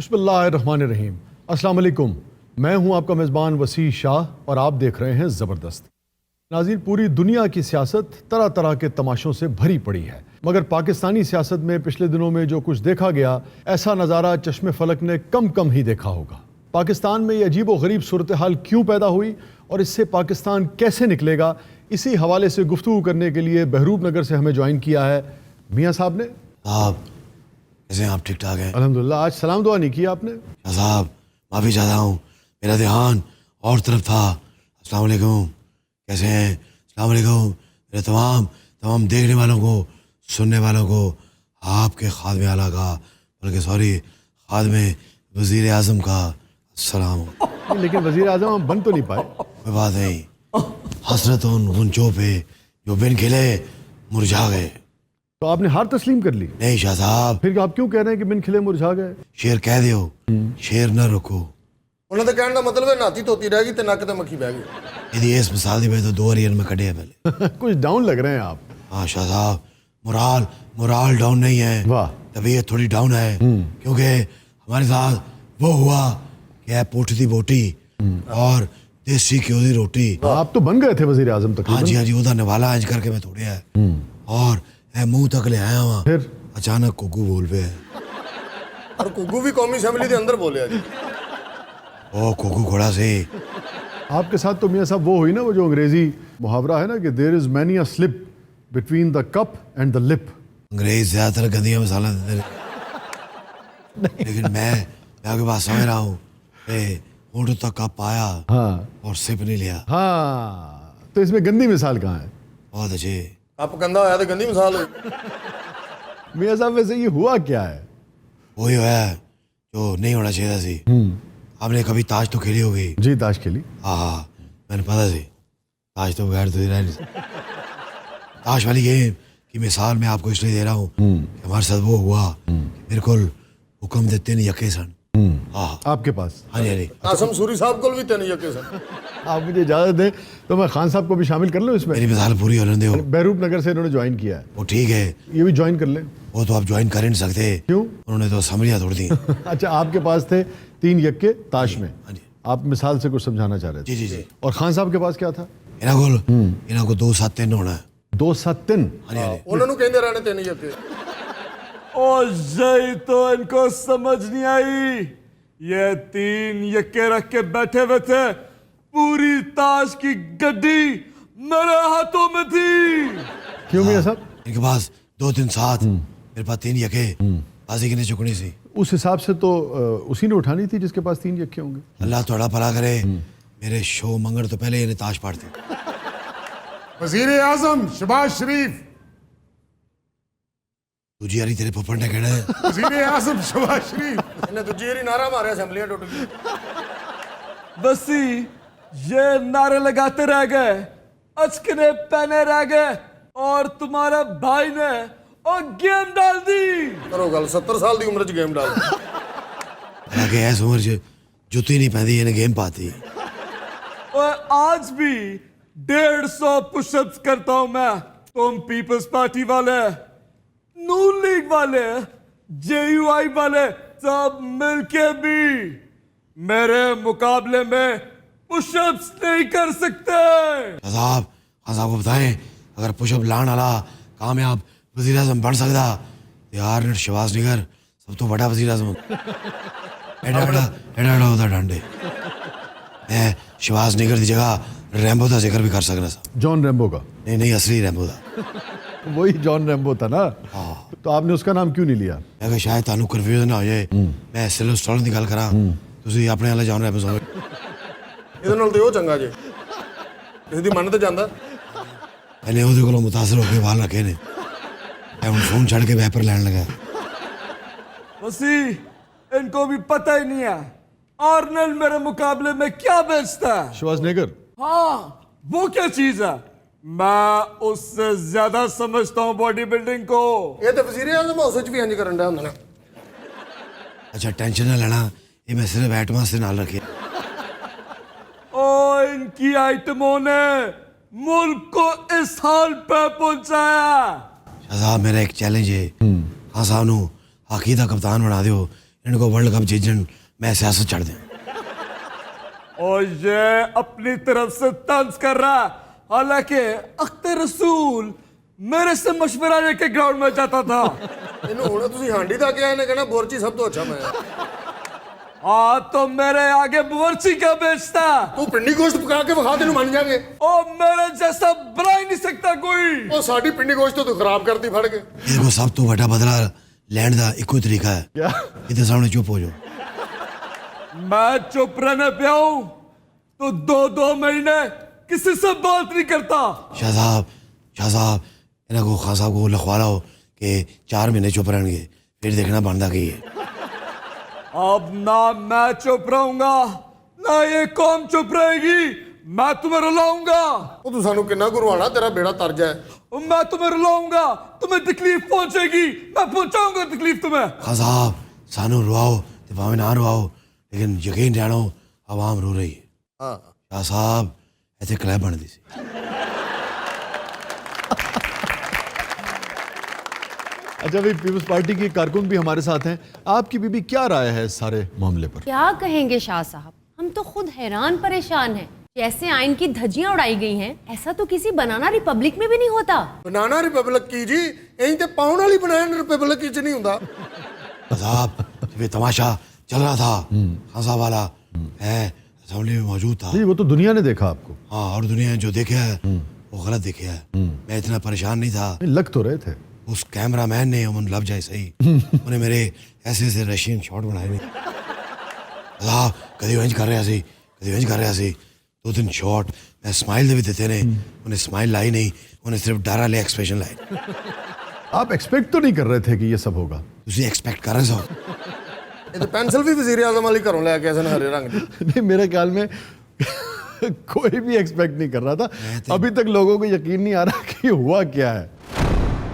بسم اللہ الرحمن الرحیم۔ السلام علیکم، میں ہوں آپ کا میزبان وسیع شاہ اور آپ دیکھ رہے ہیں زبردست۔ ناظرین، پوری دنیا کی سیاست طرح طرح کے تماشوں سے بھری پڑی ہے، مگر پاکستانی سیاست میں پچھلے دنوں میں جو کچھ دیکھا گیا، ایسا نظارہ چشم فلک نے کم ہی دیکھا ہوگا۔ پاکستان میں یہ عجیب و غریب صورتحال کیوں پیدا ہوئی اور اس سے پاکستان کیسے نکلے گا، اسی حوالے سے گفتگو کرنے کے لیے بہروپ نگر سے ہمیں جوائن کیا ہے میاں صاحب نے۔ صاحب کیسے ہیں آپ؟ ٹھیک ٹھاک ہیں الحمدللہ۔ آج سلام دعا نہیں کیا آپ نے؟ شاہ صاحب معافی چاہتا ہوں، میرا دھیان اور طرف تھا۔ السلام علیکم، کیسے ہیں؟ السلام علیکم میرے تمام دیکھنے والوں کو، سننے والوں کو، آپ کے خادم اعلیٰ کا، بلکہ خادم وزیر اعظم کا السلام۔ لیکن وزیر اعظم ہم بن تو نہیں پائے۔ کوئی بات نہیں، حسرت ان غنچوں پہ جو بن کھلے مرجھا گئے۔ تو آپ نے ہار تسلیم کر لی؟ نہیں شاہ صاحب، پھر آپ کیوں کہہ رہے ہیں کہ بن کھلے مرجھا گئے؟ شیر کہہ دیو، شیر نہ رکو۔ انہوں نے کہنے کا مطلب ہے ناتی توتی رہ گئی تے نک تے مکھی بہ گئی۔ یہ اس مثال دی میں تو 2 ریئل میں کٹے ہیں پہلے۔ کچھ ڈاؤن لگ رہے ہیں آپ۔ ہاں شاہ صاحب، مورال ڈاؤن نہیں ہے، واہ، طبیعت تھوڑی ڈاؤن ہے، کیونکہ ہمارے ساتھ وہ ہوا کہ ہے پوٹھ دی بوٹی اور دیسی گھیو دی روٹی۔ آپ تو بن گئے تھے وزیر اعظم تقریباً۔ ہاں جی وہ نوالا انج کر کے میں توڑیا ہے اور منہ تک لے آیا ہوں، پھر اچانک کوکو بول پہ ہے۔ اور کوگو بھی قومی اسمبلی دے اندر بولیا جی۔ او کوکو گھوڑا سے آپ کے ساتھ تو میاں صاحب وہ ہوئی نا، وہ جو انگریزی محاورہ ہے نا کہ there is many a slip between the cup and the lip. انگریز زیادہ تر گندیاں مسالہ دیتے ہیں، لیکن میں آپ کے پاس سمجھ رہا ہوں کہ ہونٹ تک کپ آیا ہاں اور سپ نہیں لیا۔ ہاں، تو اس میں گندی مثال کہاں ہے؟ بہت اچھے۔ آپ گندا ہویا تو گندی مثال ہوئی۔ میاں صاحب ویسے یہ ہوا کیا ہے؟ وہی ہوا ہے جو نہیں ہونا چاہیے سی۔ آپ نے کبھی تاش تو کھیلی ہوگی؟ جی تاش کھیلی۔ ہاں میں نے پتا سی، تاش تو بغیر تو رہ نہیں سکتا۔ تاش والی گیم کی مثال میں آپ کو اس لیے دے رہا ہوں کہ ہمارے ساتھ وہ ہوا کہ بالکل حکم دیتے نہیں یقے سن۔ ہاں آپ کے پاس؟ ہاں جی قاسم سوری صاحب کو بھی تین یقے سن۔ آپ مجھے اجازت دیں تو میں خان صاحب کو بھی شامل کر لوں اس میں؟ میری مثال پوری ہونے دو۔ بہروپ نگر سے انہوں نے جوائن کیا ہے، وہ ٹھیک ہے، یہ بھی جوائن کر لیں۔ وہ تو آپ جوائن کر ہی نہیں سکتے، کیوں؟ انہوں نے تو اسمبلیاں توڑ دی۔ اچھا، آپ کے پاس تھے 3 یکے تاش میں، ہاں جی آپ مثال سے کچھ سمجھانا چاہ رہے تھے؟ جی جی۔ اور خان صاحب کے پاس کیا تھا؟ انہوں کو 2 7 3 ہونا ہے۔ 2 7 3۔ ہاں جی انہوں نے کہندے رہنے تین یقے۔ اور یہی تو ان کو سمجھ نہیں آئی، یہ 3 یکے رکھ کے بیٹھے ہوئے تھے، پوری تاش کی گڈی میرے ہاتھوں میں تھی۔ کیوں میاں صاحب؟ ان کے پاس 2 3 7، میرے پاس 3 یکے، بازی کی نہیں چکنی سی۔ اس حساب سے تو اسی نے اٹھانی تھی جس کے پاس 3 یکے ہوں گے۔ اللہ تھوڑا بھلا کرے، میرے شو منگڑ تو پہلے انہیں تاش پاڑتے۔ وزیر اعظم شہباز شریف، تجھے یاری تیرے پپڑ نے کہنا ہے۔ وزیر اعظم شہباز شریف۔ انہیں تو جیری نعرہ مارے اسمبلیاں ٹوٹ گئی۔ بسی یہ نعرے لگاتے رہ گئے، اچکنے پہنے رہ گئے، اور تمہارے بھائی نے اور گیم ڈال دی۔ کرو گل 70 سال دی عمر چ گیم ڈال۔ حالانکہ ایس عمر چ جتی نہیں پہنتی، انہیں گیم پاتی۔ اور آج بھی 150 پش اپس کرتا ہوں میں۔ تم پیپلز پارٹی والے، نون لیگ والے، JUI والے سب مل کے بھی میرے مقابلے میں پش اپس نہیں کر سکتے۔ صاحب کو بتائیں، اگر پش اپ لان والا کامیاب وزیر اعظم بن سکتا یار نے شہباز نگر سب تو بڑا وزیر اعظم ایڈا ہوتا ڈانڈے۔ میں شہباز نگر دی جگہ ریمبو کا ذکر بھی کر سکنا سا۔ جان ریمبو کا؟ نہیں اصلی ریمبو کا۔ وہی جان ریمبو تھا نا؟ تو آپ نے اس کا نام کیوں نہیں لیا؟ میں کہ شاید تانوں کنفیوژن نہ ہو جائے، میں سیلو سٹالن کی گل کراں، تسی اپنے والا جان ریمبو سمجھ۔ یہ نال تو چنگا جی، اس دی من تے جاندا۔ میں نے وہ متاثر ہو کے وال رکھے نے، میں ہوں فون چھڑ کے ویپر لین لگا۔ وسی ان کو بھی پتہ ہی نہیں ہے آرنل میرے مقابلے میں کیا بیچتا ہے۔ شہباز نگر؟ ہاں، وہ کیا چیز ہے؟ میں اس سے زیادہ سمجھتا ہوں باڈی بلڈنگ کو۔ یہ تو وزیر اعظم ہاؤس وچ بھی انج کرن ڈیا ہوندا نا۔ اچھا ٹینشن نہ لینا، یہ میں صرف ایٹماں سے نال رکھے۔ اور ان کی آئٹموں نے ملک کو اس حال پہ پہنچایا۔ شاہ صاحب میرا ایک چیلنج ہے، خان صاحب نو ہاکی دا کپتان بنا دیو، ان کو ورلڈ کپ جیتن میں سیاست چھڑ دیں. اور یہ اپنی طرف سے طنز کر رہا ہے, حالانکہ اختر رسول میرے سے مشورہ لے کے گراؤنڈ میں جاتا تھا. ਇਹਨੂੰ ਹੁਣ ਤੁਸੀਂ ਹਾਂਡੀ ਦਾ ਕਿਹਾ, ਇਹਨੇ ਕਹਿਣਾ ਬੋਰਚੀ ਸਭ ਤੋਂ ਅੱਛਾ ਮੈਂ. ہاں تو میرے آگے باورچی کیا بیچتا؟ ਤੂੰ ਪਿੰਡੀ ਗੋਸ਼ਤ ਪਕਾ ਕੇ ਵਿਖਾ, ਤੈਨੂੰ ਮੰਨ ਜਾਗੇ. او میرے جیسا بنا ہی نہیں سکتا کوئی. ਉਹ ਸਾਡੀ ਪਿੰਡੀ ਗੋਸ਼ਤ ਤੋਂ ਤੂੰ ਖਰਾਬ ਕਰਦੀ ਫੜ ਕੇ. یہ کو سب تو بڑا بدلہ لینڈ دا ایک ہی طریقہ ہے. کیا ادھر سامنے چپ ہو جاؤ. میں چپ رہنے پہ آؤں تو 2 مہینے کسی سے بات نہیں کرتا. شاہ صاحب انہوں کو خان صاحب کو لکھوا لاؤ کہ 4 مہینے چپ رہیں گے, پھر دیکھنا بنتا کی ہے. اب نہ میں چپ رہوں گا نہ یہ قوم چپ رہے گی. میں تمہیں رلاؤں گا. ਉਹ ਤੂੰ ਸਾਨੂੰ ਕਿੰਨਾ ਗੁਰਵਾਣਾ, ਤੇਰਾ ਬੇੜਾ ਤਰਜ ਹੈ. میں تمہیں رلاؤں گا, تمہیں تکلیف پہنچے گی, میں پہنچاؤں گا تکلیف تمہیں. خان صاحب سانو رواؤ تو بھاویں نہ رواؤ, لیکن یقین جانو عوام رو رہی ہے. ਹਾਂ شاہ صاحب ایتھے کلب بن دی سی. اچھا بھائی, پیپلز پارٹی کے کارکن بھی ہمارے ساتھ ہیں. آپ کی بیوی کیا رائے ہے اس سارے معاملے پر؟ کیا کہیں گے شاہ صاحب, ہم تو خود حیران پریشان ہیں. جیسے آئین کی دھجیاں اڑائی گئی ہیں, ایسا تو کسی بنانا ریپبلک میں بھی نہیں ہوتا. ਬਨਾਨਾ ਰਿਪਬਲਿਕ ਕੀ ਜੀ, ਇਹੀ ਤੇ ਪਾਉਣ ਵਾਲੀ ਬਨਾਨਾ ਰਿਪਬਲਿਕ ਚ نہیں ਹੁੰਦਾ. صاحب جب یہ تماشا چل رہا تھا, خان صاحب والا ہے اسمبلی میں موجود تھا. جی وہ تو دنیا نے دیکھا آپ کو. ہاں, اور دنیا نے جو دیکھا ہے وہ غلط دیکھا ہے. میں اتنا پریشان نہیں تھا. لگ تو رہے تھے. اس کیمرہ مین نے امن لب جائے صحیح, انہیں میرے ایسے ایسے رشین شاٹ بنائے نہیں. صاحب کدی ونج کر رہا سی 2-3 شاٹ میں سمائل دے بھی دیتے نے, انہیں سمائل لائی نہیں, انہیں صرف ڈارا لے ایکسپریشن لائی. آپ ایکسپیکٹ تو نہیں کر رہے تھے کہ یہ سب ہوگا؟ تسی ایکسپیکٹ کر رہے سو. ਇਹ ਤੇ ਪੈਨਸਲ ਵੀ ਵਜ਼ੀਰ ਆਜ਼ਮ ਵਾਲੀ ਘਰੋਂ ਲੈ ਕੇ ਆਏ ਸਨ ਹਰੇ رنگ ਦੀ. نہیں, میرے خیال میں کوئی بھی ایکسپیکٹ نہیں کر رہا تھا. ابھی تک لوگوں کو یقین نہیں آ رہا کہ یہ ہوا کیا ہے.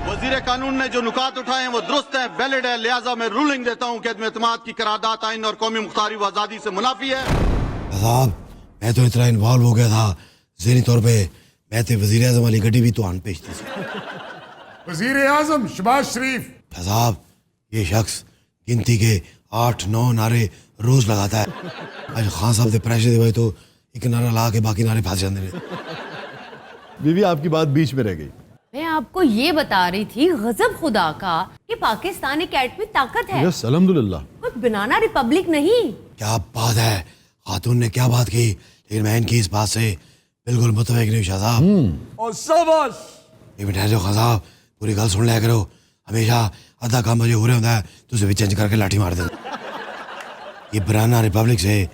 وزیر قانون نے جو نکات اٹھائے ہیں وہ درست ہیں, ویلڈ ہے, لہٰذا میں رولنگ دیتا ہوں کہ عدم اعتماد کی قرارداد آئین اور قومی مختاری و آزادی سے منافی ہے. صاحب میں تو اتنا انوالو ہو گیا تھا ذہنی طور پہ, میں تو وزیر اعظم والی گڈی بھی تو آن بھیجتی تھی. وزیر اعظم شہباز شریف. صاحب یہ شخص گنتی کے 8-9 نعرے روز لگاتا ہے. آج خان صاحب سے پریشر دے تو ایک نعرہ لا کے باقی نعرے پھنس جاتے ہیں. بیوی آپ کی بات بیچ میں رہ گئی. میں آپ کو یہ بتا رہی تھی غضب خدا کا کہ پاکستان ایک ایٹمی طاقت ہے, یس الحمدللہ. کوئی بنانا ریپبلک نہیں. کیا بات ہے, خاتون نے کیا بات کی, لیکن میں ان کی اس بات سے بالکل متفق نہیں. شاہ صاحب اور شاباش. یہ بٹھائے جو خان صاحب پوری گل سن لیا کرو. ہمیشہ آدھا کام مجھے ہو رہا ہوتا ہے تو اسے بھی چینج کر کے لاٹھی مار دینا. یہ بنانا ریپبلک سے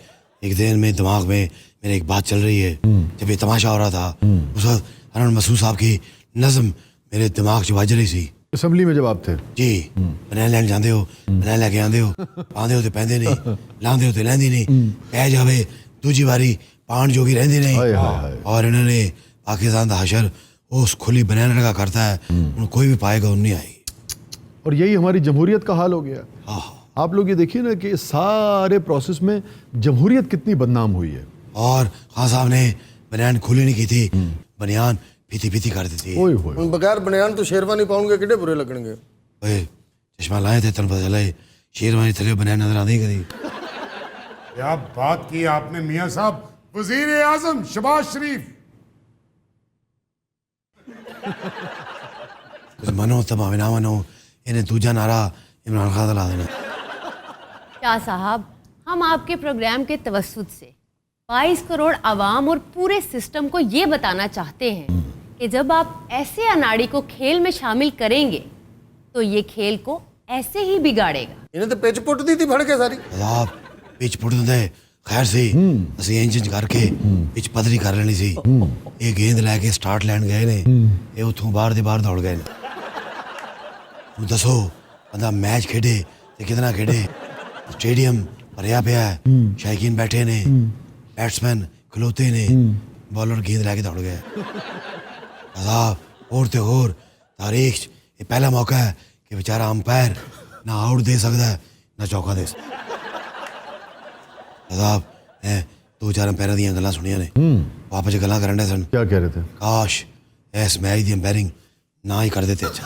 ایک دن میں دماغ میں میرے ایک بات چل رہی ہے. جب یہ تماشا ہو رہا تھا اس وقت ہرن مسعود صاحب کی نظم میرے دماغ چ بج رہی سی. اسمبلی میں جب آپ تھے جی, بنان لین جاندے ہو, بنان لے کے آندے ہو, آندے ہو تو پہندے نہیں, لاندے ہو تو لیندی نہیں, پہ جاوے دوجی باری پان جوگی رہندی نہیں. ہائے ہائے ہائے. اور انہوں نے پاکستان دا حشر اس کھلی بنان لگا کرتا ہے, ان کوئی بھی پائے گا ان نہیں آئی. اور یہی ہماری جمہوریت کا حال ہو گیا. آپ لوگ یہ دیکھیے نا کہ اس سارے پروسیس میں جمہوریت کتنی بدنام ہوئی ہے. اور خان صاحب نے بنیان کھلی نہیں کی تھی, بنیان پھیتی پھیتی کر دی تھی. اوئے ہوئے. ਹੁਣ ਬਗੈਰ ਬਨਿਆਨ ਤੋਂ ਸ਼ੇਰਵਾਨੀ ਪਾਉਣਗੇ ਕਿੱਡੇ ਬੁਰੇ ਲੱਗਣਗੇ. اوئے چشمہ لائے تھے تن پتہ چلے شیروانی تھلے بنیان نظر آتی کدی. کیا بات کی آپ نے میاں صاحب. وزیر اعظم شہباز شریف. منو تب ہمیں نہ منو, انہیں دوجا نعرہ عمران خان دلا دینا. شاہ صاحب ہم آپ کے پروگرام کے توسط سے 22 کروڑ عوام اور پورے سسٹم کو یہ بتانا چاہتے ہیں کہ جب آپ ایسے اناڑی کو کھیل میں شامل کریں گے تو یہ کھیل کو ایسے ہی بگاڑے گا. ਇਹਨੇ ਤੇ ਪਿੱਚ ਪੁੱਟਦੀ ਤੀ ਫੜ ਕੇ ਸਾਰੀ. صاحب پچ پٹ دے خیر سی اسی انچ کر کے پچ پدری کر لینی سی. یہ گیند لے کے سٹارٹ لین گئے نے, یہ اتوں باہر دے باہر دوڑ گئے نے. ہوں دسو بندہ میچ کھیڈے تے کتنا کھیڈے. اسٹیڈیم بھریا پیا ہے, شائقین بیٹھے نے, بیٹسمین کھلوتے نے, بالر گیند لے کے دوڑ گئے. صاحب اور تے اور تاریخ یہ پہلا موقع ہے کہ بیچارہ امپائر نہ آؤٹ دے سکتا ہے نہ چوکا دے سکتا. صاحب میں 2-4 امپائر دیا گلاں سنیا نے, وہ آپس گلاں کرن ڈے سن. کیا کہہ رہے تھے؟ کاش اس میچ دی امپائرنگ نہ ہی کر دیتے. اچھا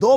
2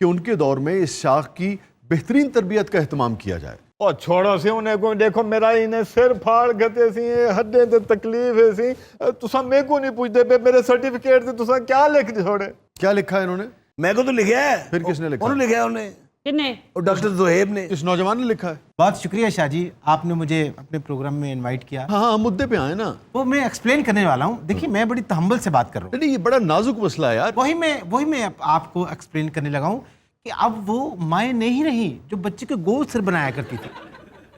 کہ ان کے دور میں اس شاخ کی بہترین تربیت کا اہتمام کیا جائے. اور چھوڑو سی انہیں کو دیکھو میرا انہیں سر پھاڑ گتے سی ہڈے تے تکلیف ہے سی تساں میں کو نہیں پوچھتے پہ میرے سرٹیفکیٹ تے تساں کیا لکھ چھوڑے. کیا لکھا ہے انہوں نے؟ میں کو تو لکھا ہے. پھر کس نے لکھا؟ انہوں نے لکھا ہے. انہیں کنے اور ڈاکٹر زہیب نے. اس نوجوان نے لکھا ہے. بہت شکریہ شاہ جی, آپ نے مجھے اپنے پروگرام میں انوائٹ کیا. ہاں ہم مدعے پہ آئے نا. وہ میں ایکسپلین کرنے والا ہوں. دیکھیے میں بڑی تحمل سے بات کر رہا ہوں. نہیں یہ بڑا نازک مسئلہ ہے یار. وہی میں آپ کو ایکسپلین کرنے لگا ہوں کہ اب وہ مائیں نہیں رہی جو بچے کے گول سر بنایا کرتی تھی.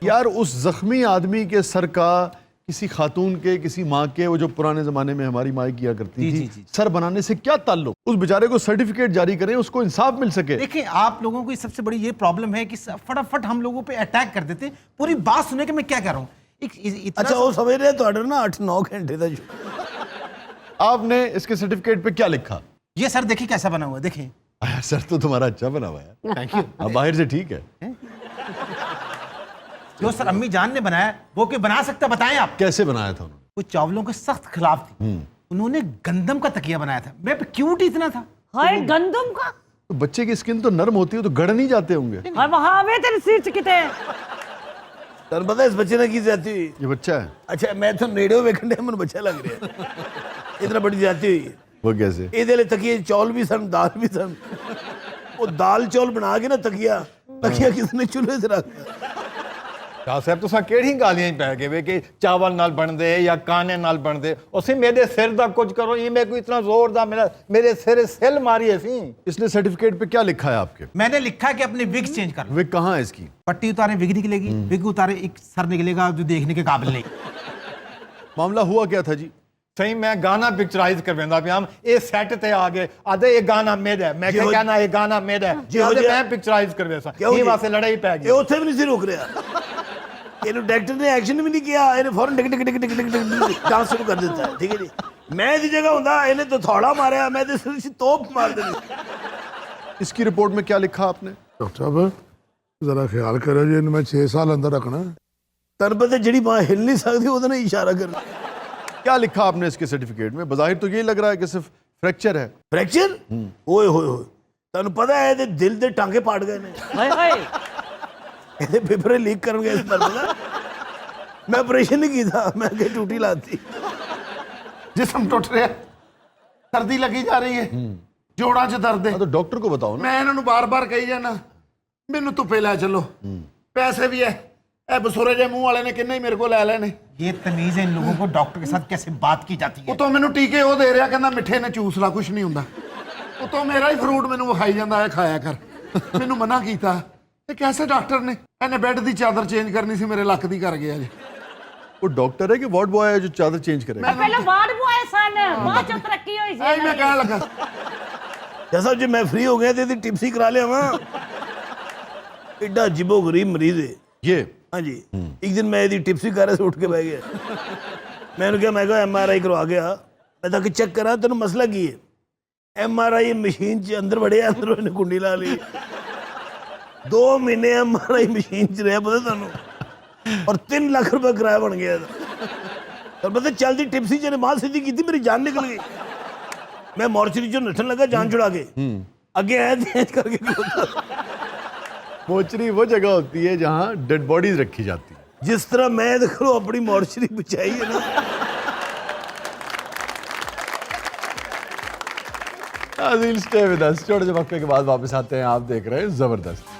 یار اس زخمی آدمی کے سر کا کسی خاتون کے, کسی ماں کے, وہ جو پرانے زمانے میں ہماری مائیں کیا کرتی تھی, سر بنانے سے کیا تعلق؟ اس بیچارے کو سرٹیفکیٹ جاری کریں, اس کو انصاف مل سکے. دیکھیں آپ لوگوں کو سب سے بڑی یہ پرابلم ہے کہ فٹافٹ ہم لوگوں پہ اٹیک کر دیتے. پوری بات سنیں کہ میں کیا کہہ رہا ہوں. اچھا وہ سمجھ رہے تو آرڈر نا 8-9 گھنٹے تھا. آپ نے اس کے سرٹیفکیٹ پہ کیا لکھا؟ یہ سر دیکھیں کیسا بنا ہوا ہے. دیکھیں سر تو تمہارا اچھا بنا ہوا ہے. Thank you. اب باہر سے ٹھیک ہے. جو سر امی جان نے بنایا وہ کوئی بنا سکتا, بتائیں آپ. کیسے بنایا تھا انہوں نے؟ وہ چاولوں کے سخت خلاف تھی. انہوں نے گندم کا تکیہ بنایا تھا. میں کیوٹ اتنا تھا. ہائے گندم کا. تو بچے کی اسکن تو نرم ہوتی ہے تو گڑ نہیں جاتے ہوں گے. ہائے وہاں میں تیری سیٹ کتے. تر پتہ اس بچے نے کی زیادتی ہوئی. یہ بچہ ہے. اچھا میں تو نیڑے ویکھنے من بچہ لگ رہا ہے. اتنا بڑی زیادتی ہوئی. وہ کیسے؟ یہ لے تکیے چول بھی سن, دال بھی سن. وہ دال چول بنا کے نا تکیا کس نے چولہے سے رکھا. شاہ صاحب تساں کیڑی گالیاں پہ گئے وے کہ چاول نال بن دے یا کانے نال بن دے. اسی میرے سر دا کچھ کرو. یہ میں کوئی اتنا زور دا میرے سر سیل ماری ہے سی. اس نے سرٹیفکیٹ پہ کیا لکھا ہے آپ کے؟ میں نے لکھا کہ اپنی وگ چینج کر لو. وگ کہاں ہے اس کی؟ پٹی اتارے وگ نکلے گی, وگ اتارے ایک سر نکلے گا جو دیکھنے کے قابل نہیں. معاملہ ہوا کیا تھا جی؟ صحیح میں گانا پکچرائز کرویندا پیا. یہ سیٹ تے آ گئے آدھے یہ گانا میرا ہے. میں کہنا یہ گانا میرا ہے. آدھے میں پکچرائز کرویسا. یہ واسطے لڑائی پہ گئی. یہ اتنے بھی نہیں سی روک رہا. یہ ڈائریکٹر نے ایکشن بھی نہیں کیا. یہ فوراً ٹک ٹک ٹک ٹک ٹک ٹک ڈانس شروع کر دیتا ہے. ٹھیک ہے جی. میں اس جگہ ہوں انہیں تو تھوڑا ماریا, میں توپ مار دینی. اس کی رپورٹ میں کیا لکھا آپ نے؟ ڈاکٹر صاحب ذرا خیال کرو جی, میں 6 سال اندر رکھنا. تربت جڑی ماں ہل نہیں سکتی وہ اشارہ کرنا. کیا لکھا آپ نے اس کے سرٹیفکیٹ میں؟ بظاہر تو یہ لگ رہا ہے کہ صرف فریکچر ہے. فریکچر ہوئے ہوئے ہوئے تمہیں پتا ہے دل دے ٹانگے پاٹ گئے نے. ہائے ہائے یہ پیپر لیک کر گئے. میں آپریشن نہیں کی تھا, میں کہ ٹوٹی لاتی. جسم ٹوٹ رہا, سردی لگی جا رہی ہے, جوڑاں 'ਚ درد ہے. تو ڈاکٹر کو بتاؤ نا. میں انہوں بار بار کہی جانا مینوں دھوپے لے چلو, پیسے بھی ہے. اے بسورے جے منہ والے نے کنے ہی میرے کو لے لینے. یہ تمیز ہے ان لوگوں کو ڈاکٹر کے ساتھ کیسے بات کی جاتی ہے. وہ تو مینوں ٹیکے وہ دے رہا, کہندا مٹھے نے چوس لا, کچھ نہیں ہوندا. وہ تو میرا ہی فروٹ مینوں وکھائی جاندا ہے کھایا کر. مینوں منع کیتا. تے کیسے ڈاکٹر نے اینے بیڈ دی چادر چینج کرنی سی, میرے لک دی کر گیا جی. وہ ڈاکٹر ہے کہ وارڈ بوائے ہے جو چادر چینج کرے گا؟ پہلے وارڈ بوائے سن, بعد چ ترقی ہوئی اے میں سی. کہنے لگا جیسا جی میں فری ہو گیا تو ٹپسی کرا لیا وہاں. ایڈا عجیب و غریب مریض ہے یہ. ہاں جی. ایک دن میں یہ ٹپسی کر رہا سے اٹھ کے بہ گیا. میں نے کہا میں کہا MRI کروا گیا. میں تاکہ چیک کرا تو مسئلہ کی ہے. MRI مشین چ اندر بڑے, اندر انہیں کنڈی لا لی. 2 مہینے MRI مشین چ رہا پتا تمہیں, اور 3 لاکھ روپے کرایہ بن گیا تھا. اور پتہ چلتی ٹپسی چ نے ماں سیدھی کی تھی, میری جان نکل گئی. میں مورچری چ نٹھن لگا جان چھڑا کے, اگے آیا چینج کر کے. موچری وہ جگہ ہوتی ہے جہاں ڈیڈ باڈیز رکھی جاتی ہیں. جس طرح میں دیکھو اپنی مورچری بچائی ہے نا. ناظرین اسٹے ود اس, چھوٹے سے وقفے کے بعد واپس آتے ہیں. آپ دیکھ رہے ہیں زبردست.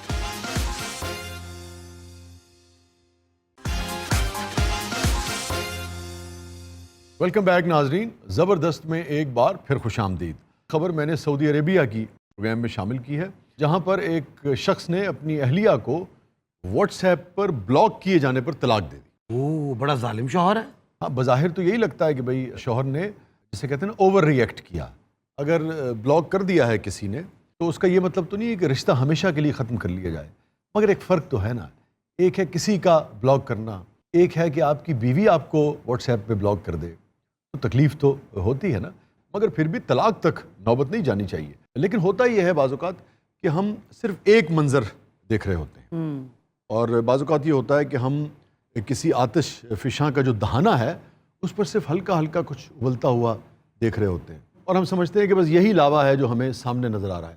ویلکم بیک ناظرین. زبردست میں ایک بار پھر خوش آمدید. خبر میں نے سعودی عربیہ کی پروگرام میں شامل کی ہے, جہاں پر ایک شخص نے اپنی اہلیہ کو واٹس ایپ پر بلاک کیے جانے پر طلاق دے دی. اوہ بڑا ظالم شوہر ہے. ہاں بظاہر تو یہی لگتا ہے کہ بھئی شوہر نے جسے کہتے ہیں نا اوور ری ایکٹ کیا. اگر بلاک کر دیا ہے کسی نے تو اس کا یہ مطلب تو نہیں ہے کہ رشتہ ہمیشہ کے لیے ختم کر لیا جائے. مگر ایک فرق تو ہے نا, ایک ہے کسی کا بلاک کرنا, ایک ہے کہ آپ کی بیوی آپ کو واٹس ایپ پہ بلاک کر دے, تو تکلیف تو ہوتی ہے نا. مگر پھر بھی طلاق تک نوبت نہیں جانی چاہیے. لیکن ہوتا یہ ہے بعض اوقات کہ ہم صرف ایک منظر دیکھ رہے ہوتے ہیں, اور بعض اوقات یہ ہوتا ہے کہ ہم کسی آتش فشاں کا جو دہانہ ہے اس پر صرف ہلکا ہلکا کچھ ابلتا ہوا دیکھ رہے ہوتے ہیں, اور ہم سمجھتے ہیں کہ بس یہی لاوا ہے جو ہمیں سامنے نظر آ رہا ہے.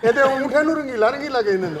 ਇਹਦੇ ਊਂਠਾਂ ਨੂੰ ਰੰਗੀਲਾ ਰੰਗੀਲਾ ਕਹਿੰਦੇ ਨੇ।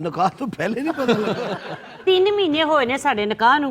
ਨਿਕਾਹ ਤੋਂ ਪਹਿਲੇ ਨਹੀਂ ਪਤਾ ਲੱਗਾ? 3 ਮਹੀਨੇ ਹੋਏ ਨੇ ਸਾਡੇ ਨਿਕਾਹ ਨੂੰ।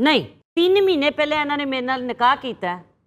ਨਹੀਂ, 3 ਮਹੀਨੇ ਪਹਿਲੇ ਇਹਨਾਂ ਨੇ ਮੇਰੇ ਨਾਲ ਨਿਕਾਹ ਕੀਤਾ।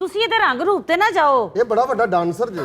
ਤੁਸੀਂ ਇਹਦੇ ਰੰਗ ਰੂਪ ਤੇ ਨਾ ਜਾਓ। ਇਹ ਬੜਾ ਵੱਡਾ ਡਾਂਸਰ ਜੇ।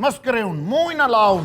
ਮਸਕਰੇ ਹੁਣ ਮੂੰਹ ਹੀ ਨਾ ਲਾ ਹੁਣ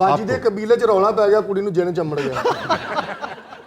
ਬਾਜੀ ਦੇ ਕਬੀਲੇ 'ਚ ਰੌਲਾ ਪੈ ਗਿਆ ਕੁੜੀ ਨੂੰ ਜਿੰਨ ਚੰਬੜ ਗਿਆ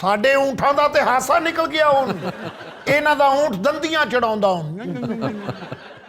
ਸਾਡੇ ਊਂਠਾਂ ਦਾ ਤੇ ਹਾਸਾ ਨਿਕਲ ਗਿਆ ਹੁਣ ਇਹਨਾਂ ਦਾ ਊਂਠ ਦੰਦੀਆਂ ਚੜਾਉਂਦਾ ਹੁਣ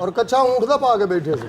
ਔਰ ਕੱਚਾ ਊਂਠ ਦਾ ਪਾ ਕੇ ਬੈਠੇ ਸੀ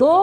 2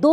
2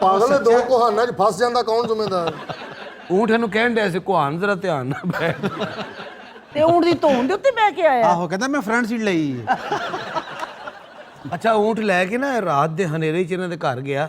ਪਾਗਲ ਦੋ ਕੁਹਾਨਾਂ 'ਚ ਫਸ ਜਾਂਦਾ ਕੌਣ ਜ਼ਿੰਮੇਦਾਰ ਊਂਠ ਨੂੰ ਕਹਿਣ ਡਿਆ ਸੀ ਕੁਹਾਨ ਜ਼ਰਾ ਧਿਆਨ ਨਾਲ ਬੈਠ ਤੇ ਊਂਟ ਦੀ ਧੌਣ ਦੇ ਉੱਤੇ ਬਹਿ ਕੇ ਆਇਆ ਆਹੋ ਕਹਿੰਦਾ ਮੈਂ ਫਰੰਟ ਸੀਟ ਲਈ। ਅੱਛਾ ਊਂਟ ਲੈ ਕੇ ਨਾ ਰਾਤ ਦੇ ਹਨੇਰੇ 'ਚ ਇਹਨਾਂ ਦੇ ਘਰ ਗਿਆ,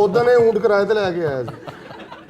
ਉਦੋਂ ਇਹ ਊਂਟ ਕਿਰਾਏ ਤੇ ਲੈ ਕੇ ਆਇਆ ਸੀ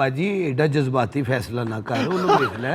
ਬਾਜੀ ਐਡਾ ਜਜ਼ਬਾਤੀ ਫੈਸਲਾ ਨਾ ਕਰ, ਉਹਨੂੰ ਵੇਖ ਲੈ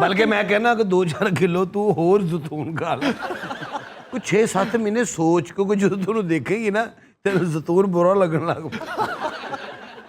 ਬਲਕਿ ਮੈਂ ਕਹਿੰਦਾ ਕਿ 2-4 ਕਿਲੋ ਤੂੰ ਹੋਰ ਜ਼ੈਤੂਨ ਖਾ ਲੈ ਕੋਈ 6-7 ਮਹੀਨੇ ਸੋਚ, ਕਿਉਂਕਿ ਜਦੋਂ ਤੂੰ ਦੇਖੇਗੀ ਨਾ ਤੈਨੂੰ ਜ਼ੈਤੂਨ ਬੁਰਾ ਲੱਗਣ ਲੱਗ ਪਊ।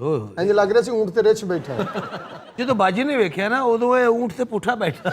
ਓਹ ਇੰਜ ਲੱਗ ਰਿਹਾ ਸੀ ਊਂਟ ਤੇ ਰਿਛ ਬੈਠਾ ਜਦੋਂ ਬਾਜੀ ਨੇ ਵੇਖਿਆ ਨਾ ਉਦੋਂ ਇਹ ਊਂਟ ਤੇ ਪੁੱਠਾ ਬੈਠਾ।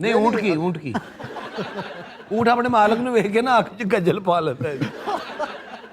ਨਹੀਂ ਊਂਟ ਕੀ ਊਂਟ ਆਪਣੇ ਮਾਲਕ ਨੂੰ ਵੇਖ ਕੇ ਨਾ ਅੱਖ 'ਚ ਗੱਜਲ ਪਾ ਲੈਂਦਾ ਹੈ।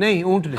ਨਹੀਂ ਊਂਟ ਨੇ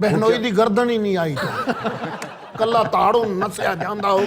ਬਹਿਨੋਈ ਦੀ ਗਰਦਨ ਹੀ ਨਹੀਂ ਆਈ ਕੱਲਾ ਤਾੜੂ ਨਸਿਆ ਜਾਂਦਾ ਉਹ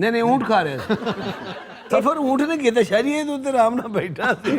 ਨਹੀਂ ਊਂਟ ਖਾ ਰਿਹਾ ਸੀ। ਸਫਰ ਊਂਟ ਨੇ ਕੀਤਾ, ਸ਼ਰੀਏ ਤੋਂ ਤੇ ਆਰਾਮ ਨਾਲ ਬੈਠਾ ਸੀ।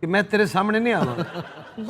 ਕਿ ਮੈਂ ਤੇਰੇ ਸਾਹਮਣੇ ਨਹੀਂ ਆਵਾਂ।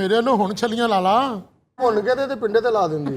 ਮੇਰੇ ਨੂੰ ਹੁਣ ਛਲੀਆਂ ਲਾ ਲਾ ਭੁੰਨ ਕੇ ਤੇ ਪਿੰਡੇ ਤੇ ਲਾ ਦਿੰਦੀ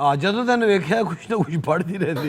ਆ ਜਦੋਂ ਤੈਨੂੰ ਵੇਖਿਆ ਕੁਛ ਨਾ ਕੁਛ ਪੜ੍ਹਦੀ ਰਹਿੰਦੀ।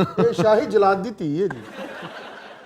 ਇਹ ਸ਼ਾਹੀ ਜਲਾਦ ਦੀ ਧੀ ਹੈ ਜੀ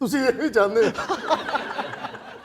ਤੁਸੀਂ ਇਹ ਵੀ ਚਾਹੁੰਦੇ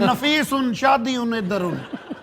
ਨਫੀਸ ਹੁਣ ਸ਼ਾਦੀ ਹੁਣ ਇੱਧਰ ਹੁਣ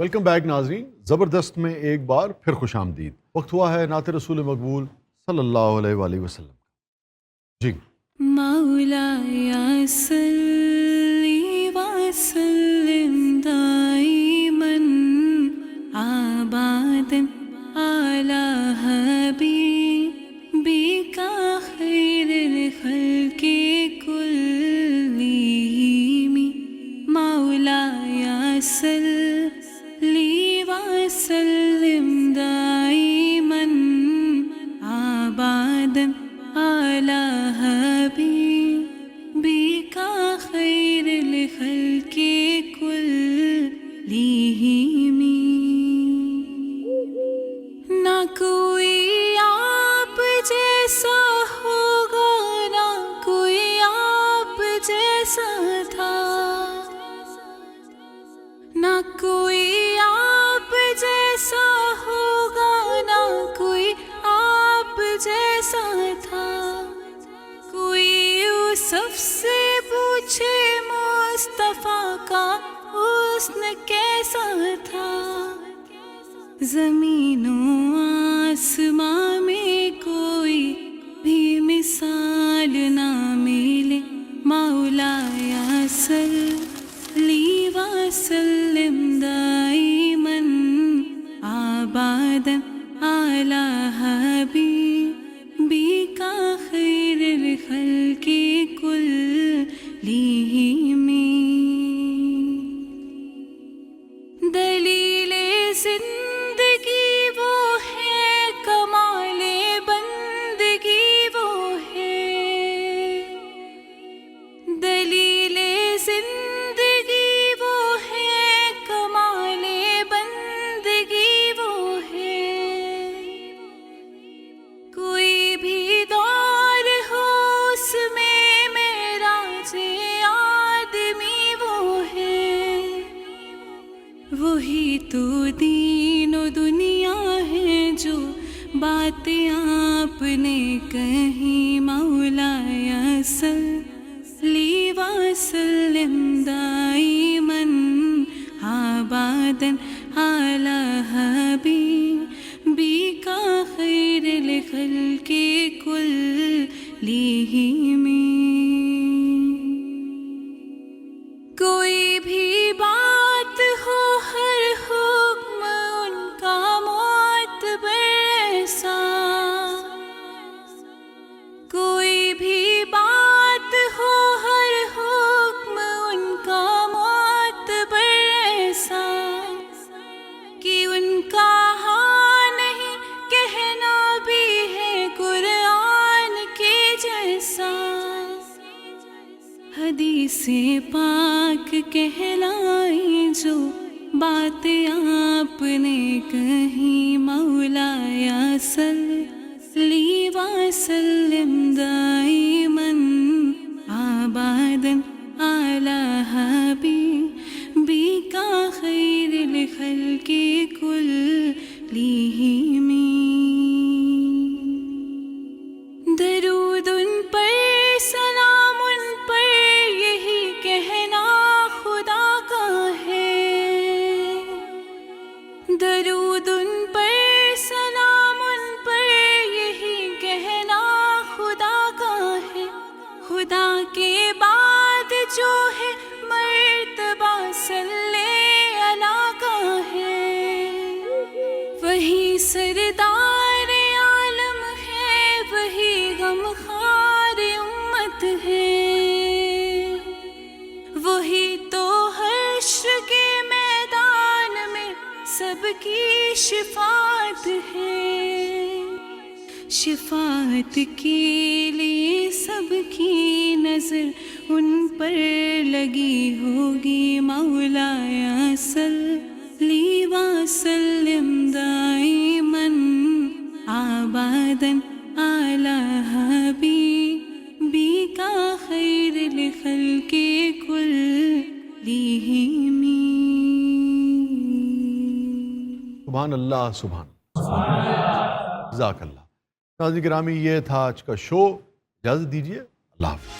ویلکم بیک ناظرین، زبردست میں ایک بار پھر خوش آمدید۔ وقت ہوا ہے نعت رسول مقبول صلی اللہ علیہ وآلہ وسلم۔ جی مولاي صل وسلم دائما ابدا على حبيبك خير الخلق كلهم مولاي صل وسلم دائما ابدا على حبيبك خير الخلق كلهم نہ کوئی آپ جیسا ہوگا، نہ کوئی آپ جیسا تھا، نہ کوئی آپ جیسا ہوگا، نہ کوئی آپ جیسا تھا۔ کوئی یوسف سے پوچھے مصطفیٰ کا حسن کیسا تھا، زمین و آسماں میں کوئی بھی مثال نہ ملے۔ مولاي صلی وسلم دائما ابدا على حبيبك خير الخلق كلهم دلیل زندگی وہ ہے، کمال بندگی وہ ہے، دلیل زندگی وہ ہے، کمال بندگی وہ ہے۔ کوئی بھی دور ہو اس میں معراج آدمی وہ ہے، وہی تو دین و دنیا ہے جو باتیں آپ نے کہیں۔ مولاي صلی وسلم دائما ابدا على حبيبك خير الخلق كلهم کوئی بھی بات ہو، ہر حکم ان کا معتبر ایسا، کوئی بھی بات ہو، ہر حکم ان کا معتبر ایسا کہ ان کا ہاں نہیں کہنا بھی ہے قرآن کے جیسا۔ حدیث پاک کہلائی جو باتیں آپ نے کہیں۔ مولاي صلی وسلم دائما ابدا على حبيبك خير الخلق كلهم درود ان پر، سلام ان پر، یہی کہنا خدا کا ہے۔ درود ان پر، سلام ان پر، یہی کہنا خدا کا ہے۔ خدا کے بعد جو ہے مرتبہ صلی اللہ کا ہے، وہی سردار عالم ہے، وہی غمخوار امت ہے، وہی تو حشر کے میدان میں سب کی شفاعت ہے۔ شفاعت کے لیے سب کی نظر ان پر لگی ہوگی۔ مولاي صلی وسلم دائما ابدا على حبيبك خير الخلق كلهم سبحان اللہ، سبحان جزاک اللہ۔ ناظرین گرامی، یہ تھا آج کا شو، اجازت دیجیے، اللہ حافظ۔